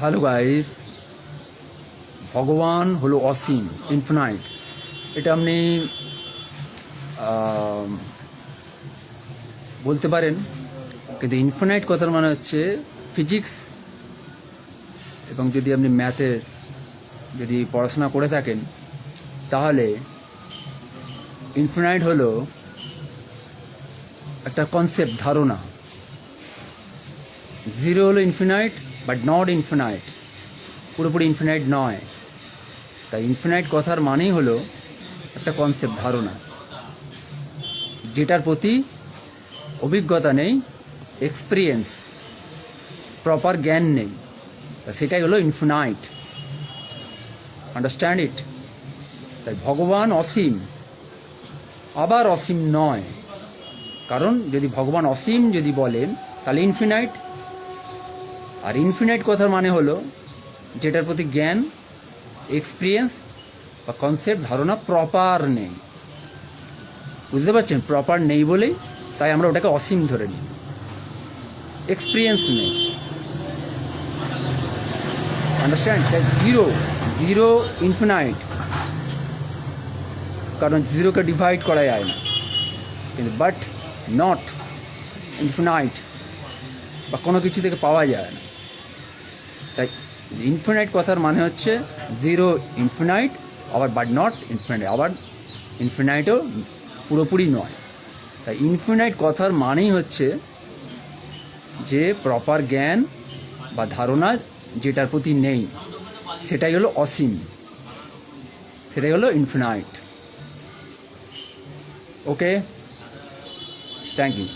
Hello guys, ভগবান হলো অসীম, infinite. এটা আপনি বলতে পারেন, কিন্তু ইনফিনাইট কথার মানে হচ্ছে ফিজিক্স এবং যদি আপনি ম্যাথের যদি পড়াশোনা করে থাকেন তাহলে ইনফিনাইট হলো একটা কনসেপ্ট, ধারণা। জিরো হলো ইনফিনাইট বাট নট ইনফিনাইট, পুরোপুরি ইনফিনাইট নয়। তাই ইনফিনাইট কথার মানেই হলো একটা কনসেপ্ট, ধারণা, যেটার প্রতি অভিজ্ঞতা নেই, এক্সপিরিয়েন্স, প্রপার জ্ঞান নেই, সেটাই হলো ইনফিনাইট। Understand it? তাই ভগবান অসীম, আবার অসীম নয়। কারণ যদি ভগবান অসীম যদি বলেন তাহলে ইনফিনাইট, আর ইনফিনাইট কথার মানে হলো যেটার প্রতি জ্ঞান, এক্সপিরিয়েন্স বা কনসেপ্ট, ধারণা প্রপার নেই। বুঝতে পারছেন? প্রপার নেই বলেই তাই আমরা ওটাকে অসীম ধরে নিই। এক্সপিরিয়েন্স নেই, আন্ডারস্ট্যান্ড? তাই জিরো, জিরো ইনফিনাইট, কারণ জিরোকে ডিভাইড করা যায় না। কিন্তু বাট নট ইনফিনাইট, বা কোনো কিছু থেকে পাওয়া যায় না। তাই ইনফিনাইট কথার মানে হচ্ছে জিরো ইনফিনাইট, আবার বাট নট ইনফিনাইট, আবার ইনফিনাইটও পুরোপুরি নয়। তাই ইনফিনাইট কথার মানেই হচ্ছে যে প্রপার জ্ঞান বা ধারণা যেটার প্রতি নেই, সেটাই হলো অসীম, সেটাই হলো ইনফিনাইট। Okay, thank you.